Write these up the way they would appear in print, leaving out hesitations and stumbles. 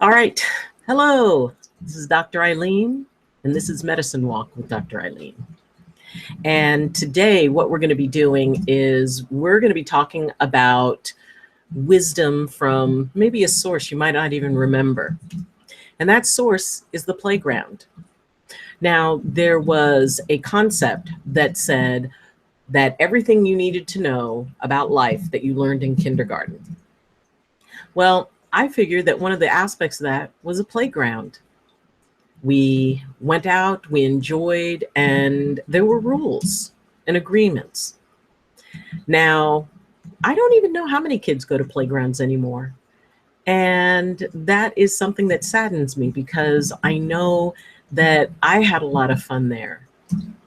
All right. Hello. This is Dr. Ayleen, and this is Medicine Walk with Dr. Ayleen. And today, what we're going to be doing is we're going to be talking about wisdom from maybe a source you might not even remember. And that source is the playground. Now, there was a concept that said that everything you needed to know about life that you learned in kindergarten. Well, I figured that one of the aspects of that was a playground. We went out, we enjoyed, and there were rules and agreements. Now, I don't even know how many kids go to playgrounds anymore. And that is something that saddens me because I know that I had a lot of fun there.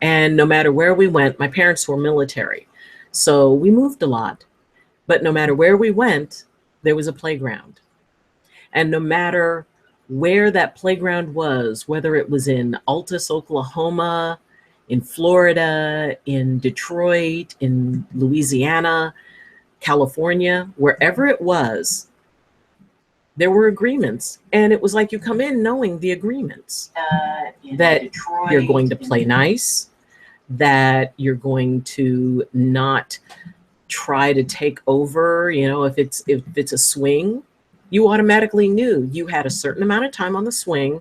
And no matter where we went, my parents were military. So we moved a lot. But no matter where we went, there was a playground. And no matter where that playground was, whether it was in Altus, Oklahoma, in Florida, in Detroit, in Louisiana, California, wherever it was, there were agreements. And it was like you come in knowing the agreements that Detroit, you're going to play nice, that you're going to not try to take over. If it's a swing, you automatically knew you had a certain amount of time on the swing,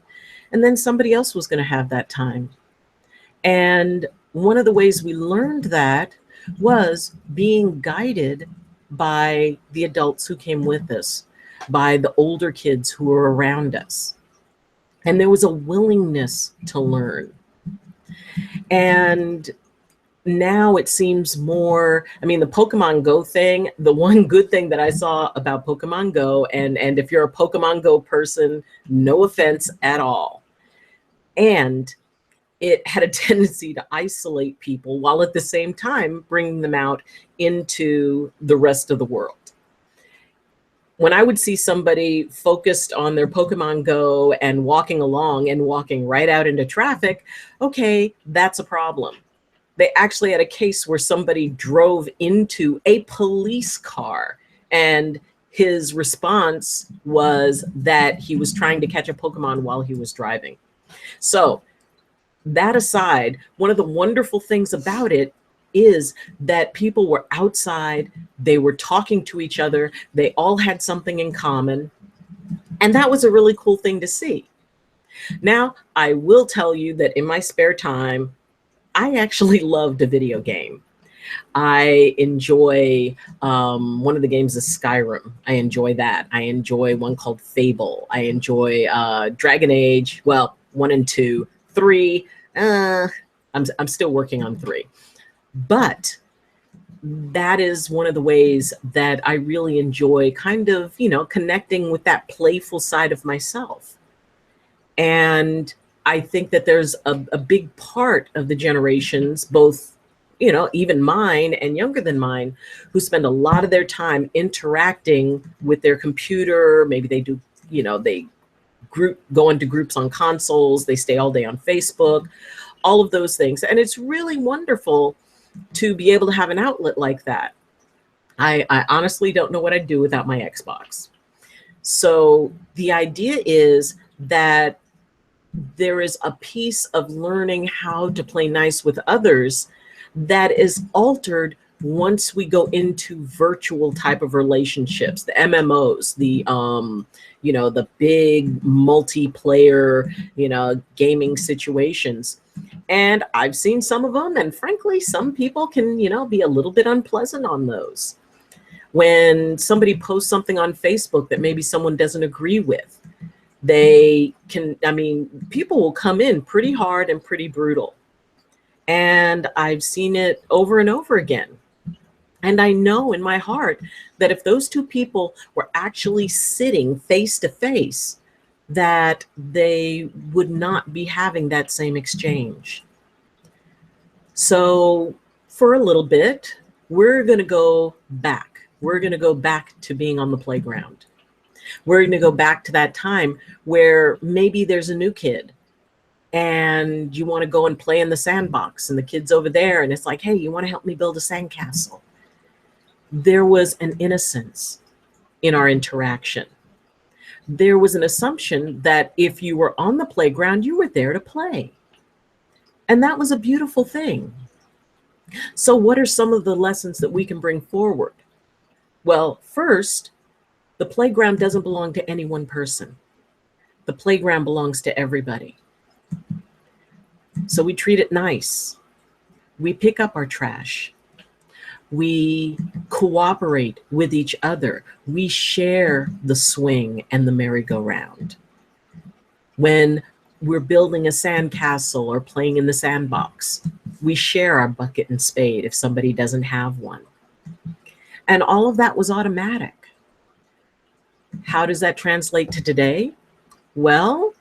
and then somebody else was going to have that time. And one of the ways we learned that was being guided by the adults who came with us, by the older kids who were around us. And there was a willingness to learn. And now it seems more, the Pokemon Go thing, the one good thing that I saw about Pokemon Go, and if you're a Pokemon Go person, no offense at all. And it had a tendency to isolate people while at the same time bringing them out into the rest of the world. When I would see somebody focused on their Pokemon Go and walking along and walking right out into traffic, okay, that's a problem. They actually had a case where somebody drove into a police car, and his response was that he was trying to catch a Pokemon while he was driving. So that aside, one of the wonderful things about it is that people were outside, they were talking to each other, they all had something in common, and that was a really cool thing to see. Now, I will tell you that in my spare time, I actually loved a video game. I enjoy, one of the games is Skyrim. I enjoy that. I enjoy one called Fable. I enjoy Dragon Age, well, 1 and 2. 3, I'm still working on 3. But that is one of the ways that I really enjoy kind of, connecting with that playful side of myself. And I think that there's a big part of the generations, both, even mine and younger than mine, who spend a lot of their time interacting with their computer. Maybe they do, they go into groups on consoles, they stay all day on Facebook, all of those things. And it's really wonderful to be able to have an outlet like that. I honestly don't know what I'd do without my Xbox. So the idea is that there is a piece of learning how to play nice with others that is altered once we go into virtual type of relationships, the MMOs, the big multiplayer, gaming situations. And I've seen some of them, and frankly, some people can, be a little bit unpleasant on those. When somebody posts something on Facebook that maybe someone doesn't agree with, they can, people will come in pretty hard and pretty brutal. And I've seen it over and over again. And I know in my heart that if those two people were actually sitting face to face, that they would not be having that same exchange. So for a little bit, we're going to go back. We're going to go back to being on the playground. We're going to go back to that time where maybe there's a new kid and you want to go and play in the sandbox, and the kid's over there, and it's like, hey, you want to help me build a sandcastle? There was an innocence in our interaction. there was an assumption that if you were on the playground, you were there to play. And that was a beautiful thing. So what are some of the lessons that we can bring forward? Well, first, the playground doesn't belong to any one person. The playground belongs to everybody. So we treat it nice. We pick up our trash. We cooperate with each other. We share the swing and the merry-go-round. When we're building a sandcastle or playing in the sandbox, we share our bucket and spade if somebody doesn't have one. And all of that was automatic. How does that translate to today? Well,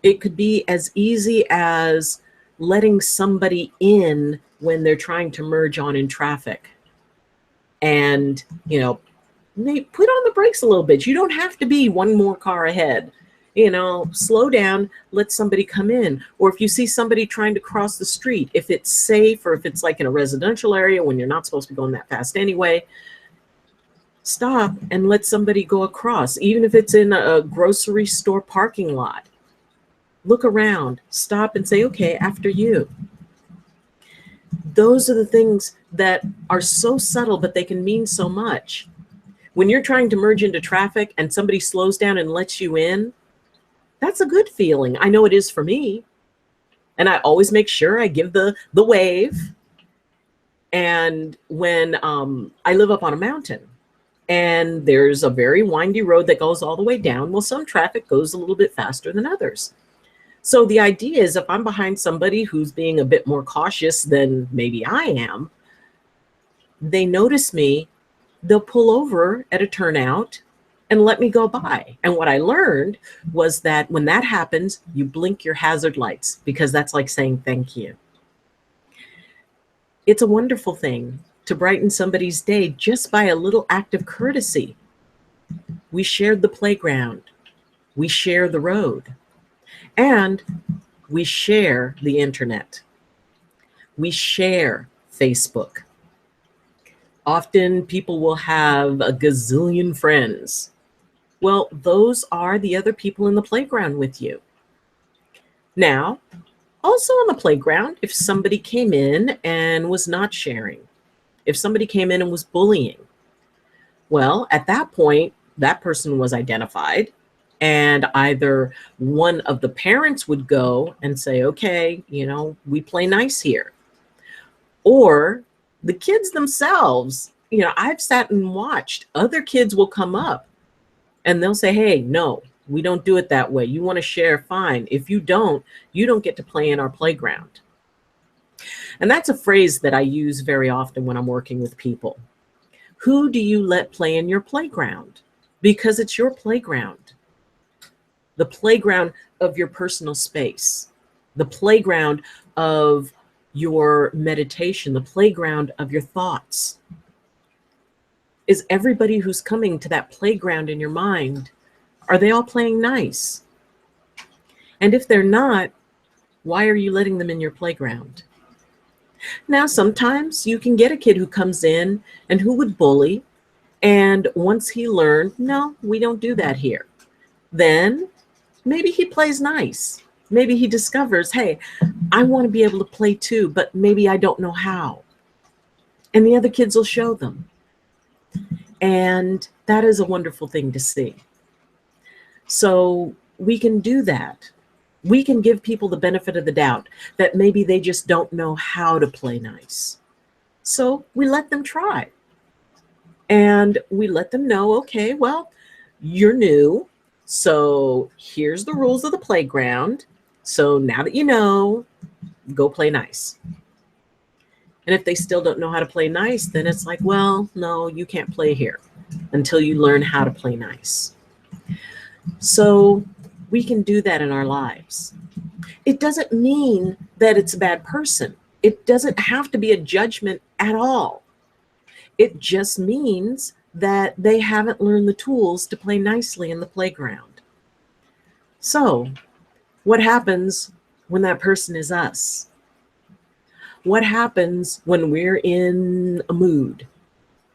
it could be as easy as letting somebody in when they're trying to merge on in traffic. And, put on the brakes a little bit. You don't have to be one more car ahead. Slow down, let somebody come in. Or if you see somebody trying to cross the street, if it's safe or if it's like in a residential area when you're not supposed to be going that fast anyway, stop and let somebody go across. Even if it's in a grocery store parking lot, look around, stop and say, okay, after you. Those are the things that are so subtle, but they can mean so much. When you're trying to merge into traffic and somebody slows down and lets you in, that's a good feeling. I know it is for me. And I always make sure I give the wave. And when I live up on a mountain and there's a very windy road that goes all the way down, well, some traffic goes a little bit faster than others. So the idea is if I'm behind somebody who's being a bit more cautious than maybe I am, they notice me, they'll pull over at a turnout and let me go by. And what I learned was that when that happens, you blink your hazard lights because that's like saying thank you. It's a wonderful thing to brighten somebody's day just by a little act of courtesy. We shared the playground. We share the road. And we share the internet. We share Facebook. Often people will have a gazillion friends. Well, those are the other people in the playground with you. Now, also on the playground, if somebody came in and was not sharing, if somebody came in and was bullying, well, at that point, that person was identified. And either one of the parents would go and say, okay, we play nice here. Or the kids themselves, I've sat and watched, other kids will come up and they'll say, hey, no, we don't do it that way. You want to share, fine. If you don't get to play in our playground. And that's a phrase that I use very often when I'm working with people. Who do you let play in your playground? Because it's your playground. The playground of your personal space, the playground of your meditation, the playground of your thoughts. Is everybody who's coming to that playground in your mind, are they all playing nice? And if they're not, why are you letting them in your playground? Now, sometimes you can get a kid who comes in and who would bully, and once he learned, no, we don't do that here, then maybe he plays nice. Maybe he discovers, hey, I want to be able to play too, but maybe I don't know how. And the other kids will show them. And that is a wonderful thing to see. So we can do that. We can give people the benefit of the doubt that maybe they just don't know how to play nice. So we let them try. And we let them know, okay, well, you're new. So here's the rules of the playground. So now that you know, go play nice. And if they still don't know how to play nice, then it's like, well, no, you can't play here until you learn how to play nice. So we can do that in our lives. It doesn't mean that it's a bad person. It doesn't have to be a judgment at all. It just means that they haven't learned the tools to play nicely in the playground. So, what happens when that person is us? What happens when we're in a mood?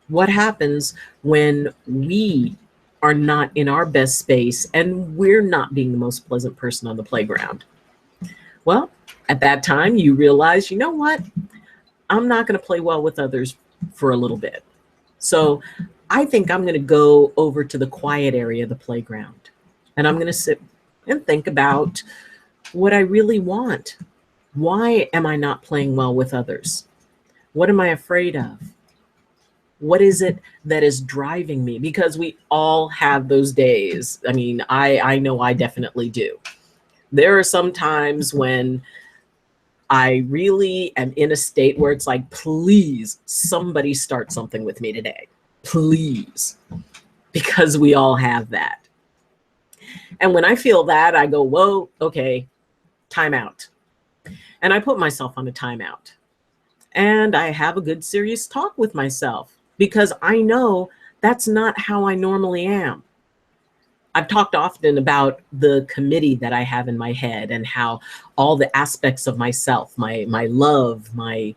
What happens when we are not in our best space and we're not being the most pleasant person on the playground. Well, at that time, you realize, you know what? I'm not going to play well with others for a little bit. So I think I'm going to go over to the quiet area of the playground and I'm going to sit and think about what I really want. Why am I not playing well with others? What am I afraid of? What is it that is driving me? Because we all have those days. I mean, I know I definitely do. There are some times when I really am in a state where it's like, please, somebody start something with me today. Please. Because we all have that. And when I feel that, I go, whoa, okay, timeout. And I put myself on a timeout. And I have a good serious talk with myself because I know that's not how I normally am. I've talked often about the committee that I have in my head and how all the aspects of myself, my love, my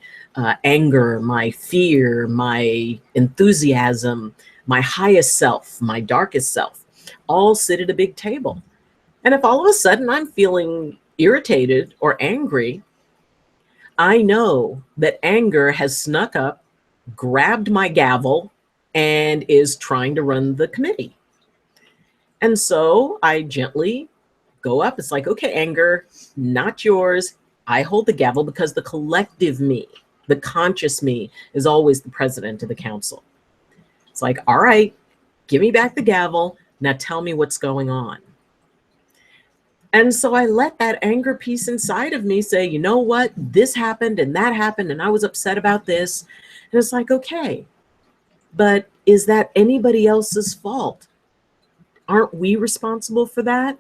anger, my fear, my enthusiasm, my highest self, my darkest self, all sit at a big table. And if all of a sudden I'm feeling irritated or angry, I know that anger has snuck up, grabbed my gavel, and is trying to run the committee. And so I gently go up. It's like, okay, anger, not yours. I hold the gavel because the collective me, the conscious me, is always the president of the council. It's like, all right, give me back the gavel. Now tell me what's going on. And so I let that anger piece inside of me say, you know what, this happened and that happened and I was upset about this. And it's like, okay, but is that anybody else's fault? Aren't we responsible for that?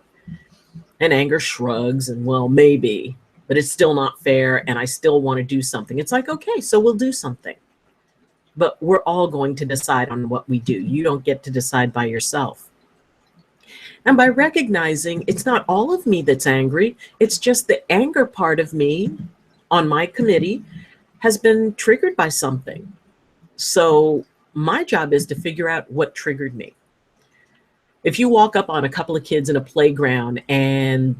And anger shrugs and, well, maybe, but it's still not fair and I still want to do something. It's like, okay, so we'll do something. But we're all going to decide on what we do. You don't get to decide by yourself. And by recognizing it's not all of me that's angry, it's just the anger part of me on my committee has been triggered by something. So my job is to figure out what triggered me. If you walk up on a couple of kids in a playground and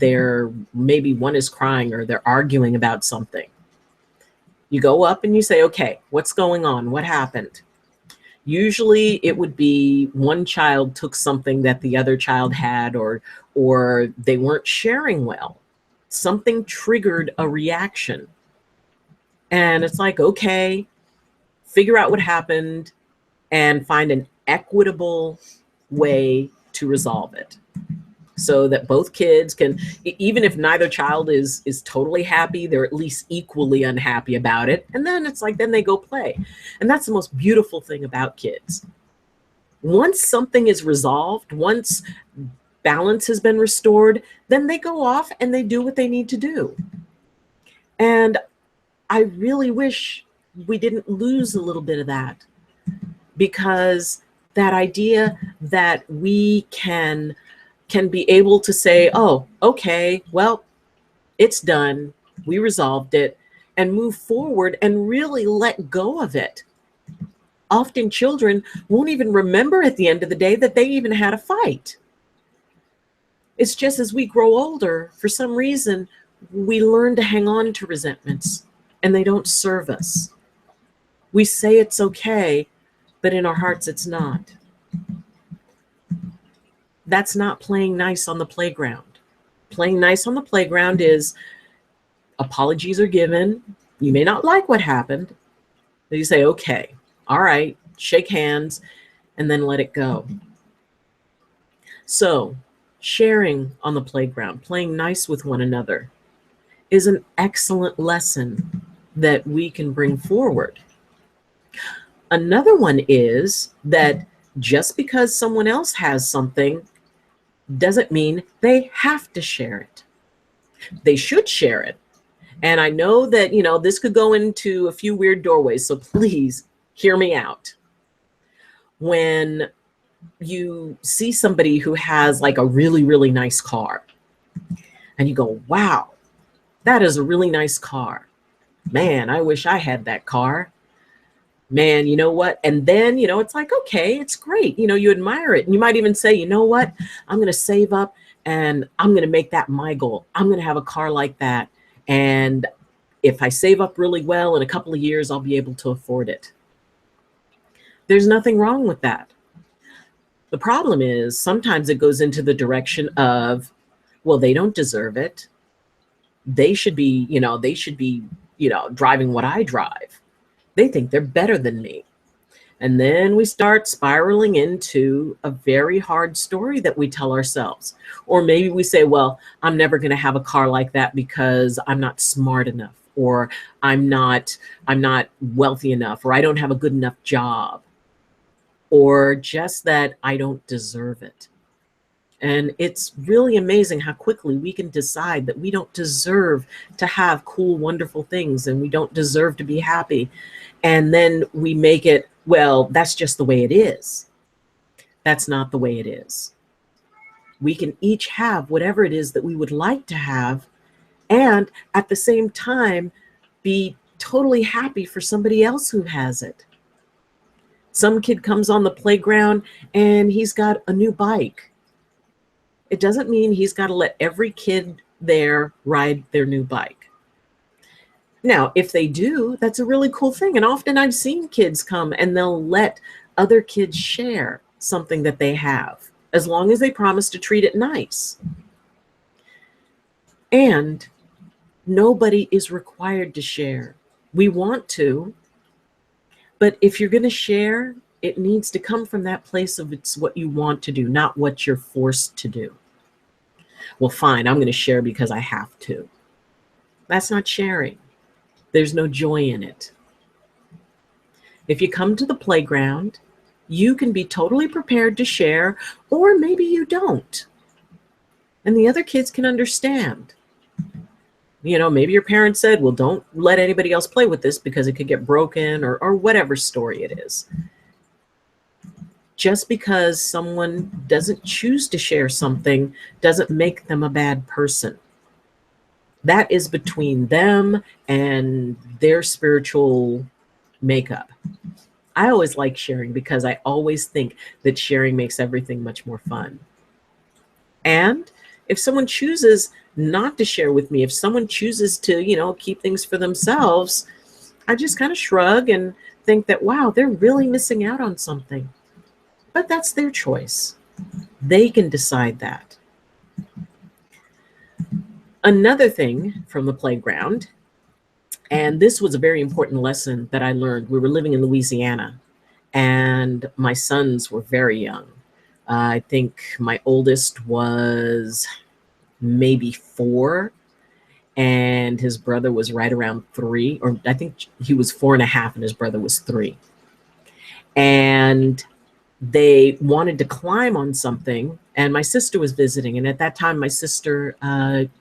maybe one is crying or they're arguing about something, you go up and you say, okay, what's going on? What happened? Usually it would be one child took something that the other child had, or they weren't sharing well. Something triggered a reaction. And it's like, okay, figure out what happened and find an equitable way to resolve it so that both kids can, even if neither child is totally happy, they're at least equally unhappy about it. And then it's like, then they go play. And that's the most beautiful thing about kids. Once something is resolved, once balance has been restored, then they go off and they do what they need to do. And I really wish we didn't lose a little bit of that, because that idea that we can be able to say, oh, okay, well, it's done. We resolved it, and move forward and really let go of it. Often children won't even remember at the end of the day that they even had a fight. It's just as we grow older, for some reason, we learn to hang on to resentments and they don't serve us. We say it's okay, but in our hearts, it's not. That's not playing nice on the playground. Playing nice on the playground is apologies are given. You may not like what happened, but you say, okay, all right, shake hands, and then let it go. So sharing on the playground, playing nice with one another, is an excellent lesson that we can bring forward. Another one is that just because someone else has something doesn't mean they have to share it. They should share it. And I know that, this could go into a few weird doorways, so please hear me out. When you see somebody who has like a really, really nice car, and you go, wow, that is a really nice car. Man, I wish I had that car. Man, you know what? And then, it's like, okay, it's great. You admire it. And you might even say, you know what? I'm going to save up and I'm going to make that my goal. I'm going to have a car like that. And if I save up really well, in a couple of years, I'll be able to afford it. There's nothing wrong with that. The problem is sometimes it goes into the direction of, well, they don't deserve it. They should be, driving what I drive. They think they're better than me. And then we start spiraling into a very hard story that we tell ourselves. Or maybe we say, well, I'm never going to have a car like that because I'm not smart enough, or I'm not wealthy enough, or I don't have a good enough job, or just that I don't deserve it. And it's really amazing how quickly we can decide that we don't deserve to have cool, wonderful things, and we don't deserve to be happy. And then we make it, well, that's just the way it is. That's not the way it is. We can each have whatever it is that we would like to have, and at the same time, be totally happy for somebody else who has it. Some kid comes on the playground and he's got a new bike. It doesn't mean he's got to let every kid there ride their new bike. Now, if they do, that's a really cool thing. And often I've seen kids come and they'll let other kids share something that they have, as long as they promise to treat it nice. And nobody is required to share. We want to, but if you're going to share, it needs to come from that place of it's what you want to do, not what you're forced to do. Well, fine, I'm going to share because I have to. That's not sharing. There's no joy in it. If you come to the playground, you can be totally prepared to share, or maybe you don't. And the other kids can understand. Maybe your parents said, well, don't let anybody else play with this because it could get broken, or whatever story it is. Just because someone doesn't choose to share something doesn't make them a bad person. That is between them and their spiritual makeup. I always like sharing because I always think that sharing makes everything much more fun. And if someone chooses not to share with me, if someone chooses to, keep things for themselves, I just kind of shrug and think that, wow, they're really missing out on something. But that's their choice. They can decide that. Another thing from the playground, and this was a very important lesson that I learned. We were living in Louisiana, and my sons were very young. I think my oldest was maybe 4, and his brother was right around 3, or I think he was 4.5 and his brother was 3. And they wanted to climb on something, and my sister was visiting. And at that time, my sister,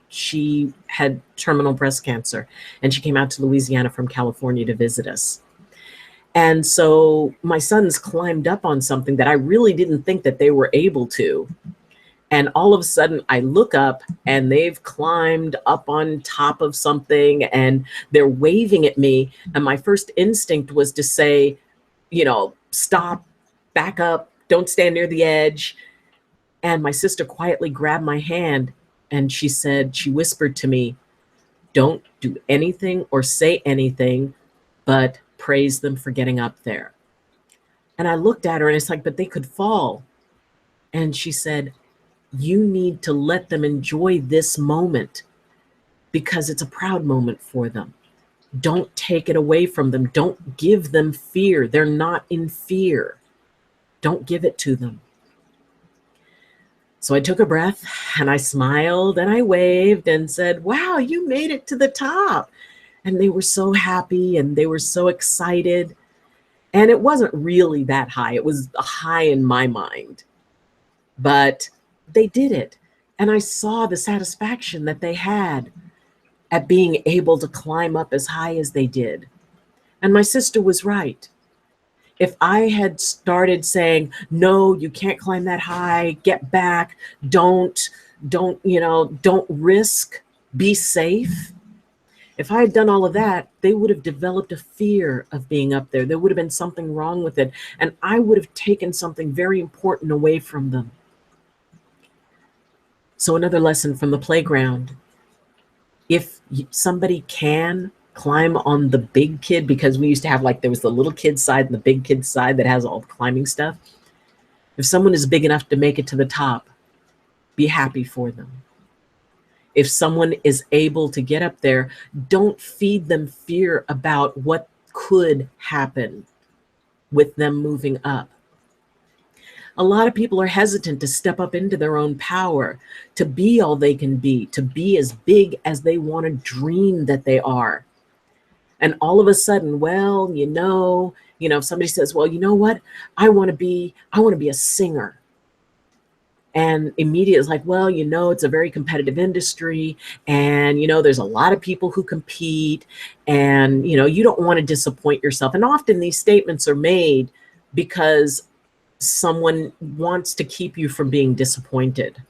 she had terminal breast cancer, and she came out to Louisiana from California to visit us. And so my sons climbed up on something that I really didn't think that they were able to. And all of a sudden I look up and they've climbed up on top of something and they're waving at me. And my first instinct was to say, stop, back up, don't stand near the edge. And my sister quietly grabbed my hand and she whispered to me, don't do anything or say anything, but praise them for getting up there. And I looked at her and it's like, but they could fall. And she said, you need to let them enjoy this moment because it's a proud moment for them. Don't take it away from them. Don't give them fear. They're not in fear. Don't give it to them. So I took a breath and I smiled and I waved and said, wow, you made it to the top. And they were so happy and they were so excited. And it wasn't really that high. It was a high in my mind. But they did it. And I saw the satisfaction that they had at being able to climb up as high as they did. And my sister was right. If I had started saying, no, you can't climb that high, get back, don't risk, be safe, If I had done all of that, they would have developed a fear of being up there. There would have been something wrong with it. And I would have taken something very important away from them. So another lesson from the playground: if somebody can climb on the big kid, because we used to have, like, there was the little kid side and the big kid side that has all the climbing stuff. If someone is big enough to make it to the top, be happy for them. If someone is able to get up there, don't feed them fear about what could happen with them moving up. A lot of people are hesitant to step up into their own power, to be all they can be, to be as big as they want to dream that they are. And all of a sudden, well, if somebody says, well, you know what, I want to be a singer. And immediately it's like, well, it's a very competitive industry, and, there's a lot of people who compete, and, you don't want to disappoint yourself. And often these statements are made because someone wants to keep you from being disappointed.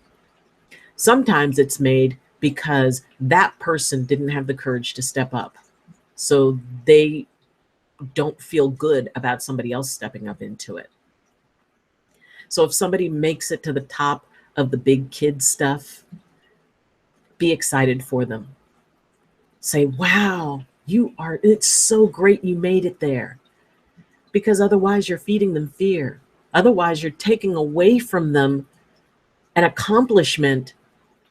Sometimes it's made because that person didn't have the courage to step up. So they don't feel good about somebody else stepping up into it. So if somebody makes it to the top of the big kid stuff, be excited for them. Say, wow, it's so great you made it there. Because otherwise you're feeding them fear. Otherwise you're taking away from them an accomplishment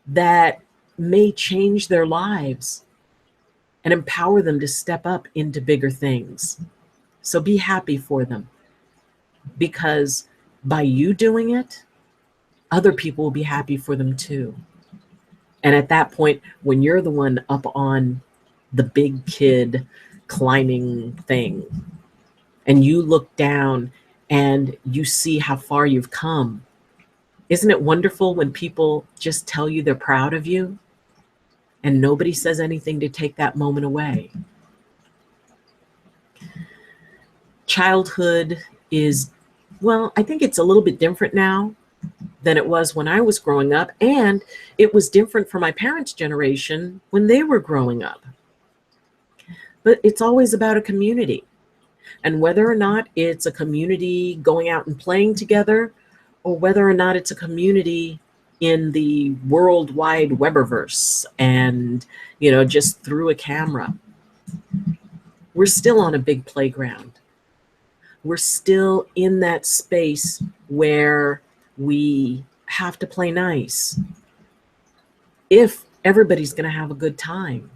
that may change their lives and empower them to step up into bigger things. So be happy for them, because by you doing it, other people will be happy for them too. And at that point, when you're the one up on the big kid climbing thing, and you look down and you see how far you've come, isn't it wonderful when people just tell you they're proud of you and nobody says anything to take that moment away? Childhood is, well, I think it's a little bit different now than it was when I was growing up, and it was different for my parents' generation when they were growing up. But it's always about a community, and whether or not it's a community going out and playing together, or whether or not it's a community in the worldwide Weberverse and, just through a camera, we're still on a big playground. We're still in that space where we have to play nice if everybody's going to have a good time.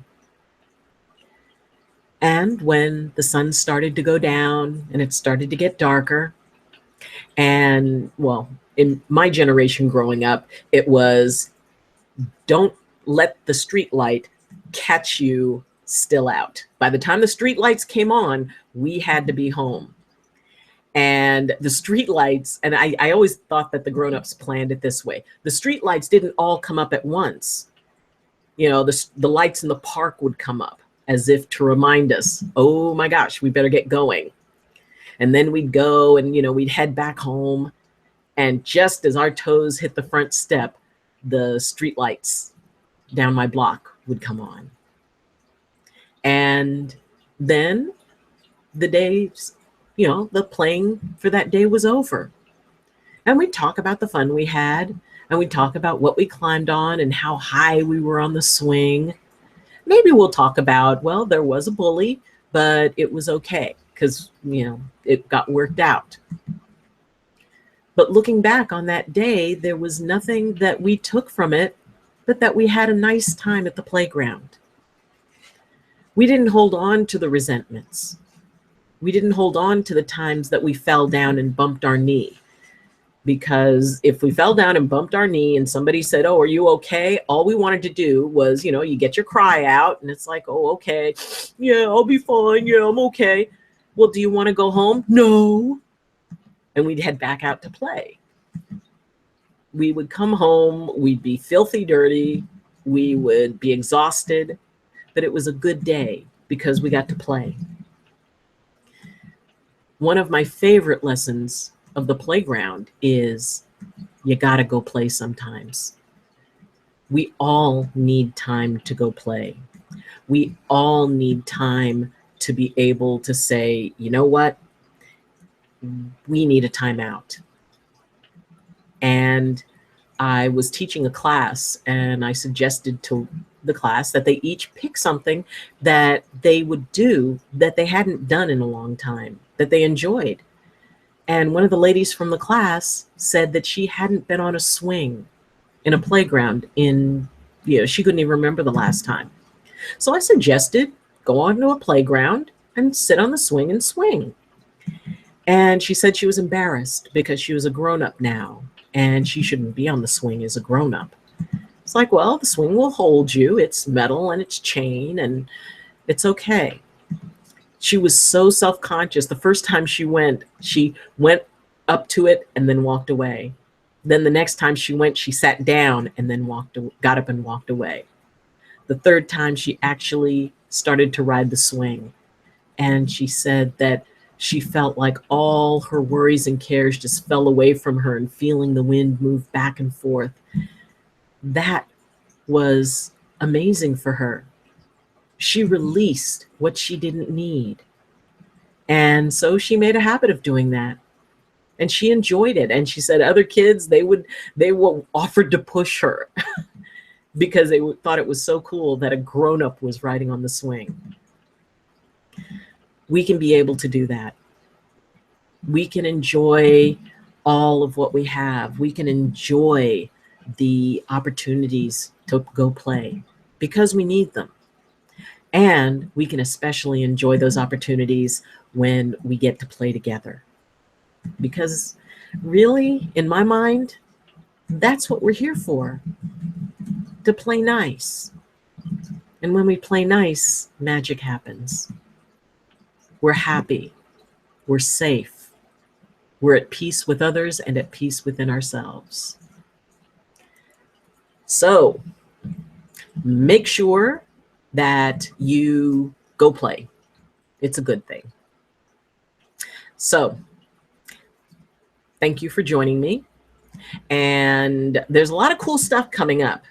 And when the sun started to go down and it started to get darker, and, well, in my generation growing up, it was, don't let the street light catch you still out. By the time the street lights came on, we had to be home. And the street lights, and I always thought that the grown-ups planned it this way. The street lights didn't all come up at once. The lights in the park would come up as if to remind us, oh my gosh, we better get going. And then we'd go and, we'd head back home. And just as our toes hit the front step, the street lights down my block would come on. And then the days, the playing for that day was over. And we'd talk about the fun we had, and we'd talk about what we climbed on and how high we were on the swing. Maybe we'll talk about, well, there was a bully, but it was okay because, it got worked out. But looking back on that day, there was nothing that we took from it, but that we had a nice time at the playground. We didn't hold on to the resentments. We didn't hold on to the times that we fell down and bumped our knee. Because if we fell down and bumped our knee and somebody said, oh, are you okay? All we wanted to do was, you get your cry out, and it's like, oh, okay. Yeah, I'll be fine. Yeah, I'm okay. Well, do you want to go home? No. And we'd head back out to play. We would come home. We'd be filthy dirty. We would be exhausted. But it was a good day because we got to play. One of my favorite lessons of the playground is you got to go play sometimes. We all need time to go play. We all need time to be able to say, you know what? We need a timeout. And I was teaching a class, and I suggested to the class that they each pick something that they would do that they hadn't done in a long time, that they enjoyed. And one of the ladies from the class said that she hadn't been on a swing in a playground she couldn't even remember the last time. So I suggested go onto a playground and sit on the swing and swing. And she said she was embarrassed because she was a grown-up now and she shouldn't be on the swing as a grown-up. It's like, well, the swing will hold you. It's metal and it's chain and it's okay. She was so self-conscious. The first time she went up to it and then walked away. Then the next time she went, she sat down and then got up and walked away. The third time she actually started to ride the swing. And she said that she felt like all her worries and cares just fell away from her, and feeling the wind move back and forth. That was amazing for her. She released what she didn't need. And so she made a habit of doing that. And she enjoyed it. And she said other kids, they were offered to push her because they thought it was so cool that a grown-up was riding on the swing. We can be able to do that. We can enjoy all of what we have. We can enjoy the opportunities to go play because we need them. And we can especially enjoy those opportunities when we get to play together. Because really, in my mind, that's what we're here for, to play nice. And when we play nice, magic happens. We're happy. We're safe. We're at peace with others and at peace within ourselves. So make sure that you go play. It's a good thing. So thank you for joining me. And there's a lot of cool stuff coming up.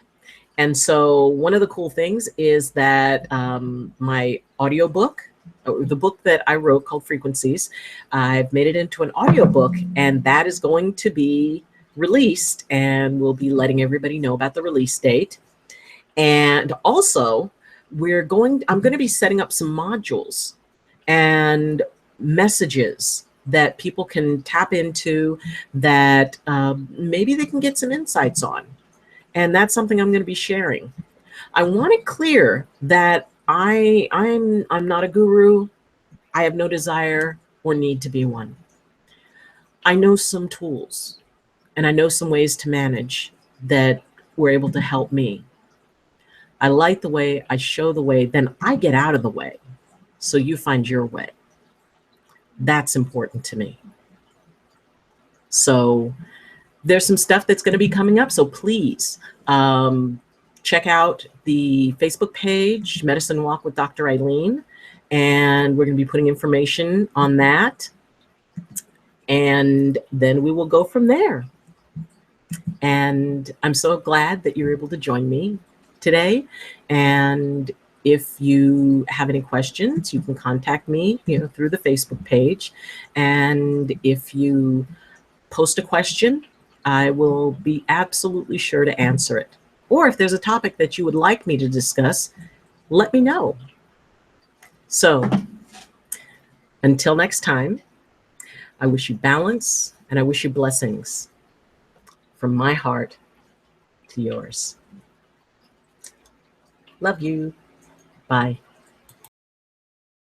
And so one of the cool things is that my audiobook, the book that I wrote called Frequencies, I've made it into an audiobook, and that is going to be released, and we'll be letting everybody know about the release date. And also I'm going to be setting up some modules and messages that people can tap into that maybe they can get some insights on. And that's something I'm going to be sharing. I want it clear that I'm not a guru. I have no desire or need to be one. I know some tools and I know some ways to manage that were able to help me. I light the way, I show the way, then I get out of the way so you find your way. That's important to me. So there's some stuff that's going to be coming up. So please check out the Facebook page, Medicine Walk with Dr. Ayleen. And we're going to be putting information on that. And then we will go from there. And I'm so glad that you're able to join me today. And if you have any questions, you can contact me, through the Facebook page. And if you post a question, I will be absolutely sure to answer it. Or if there's a topic that you would like me to discuss, let me know. So until next time, I wish you balance and I wish you blessings from my heart to yours. Love you. Bye.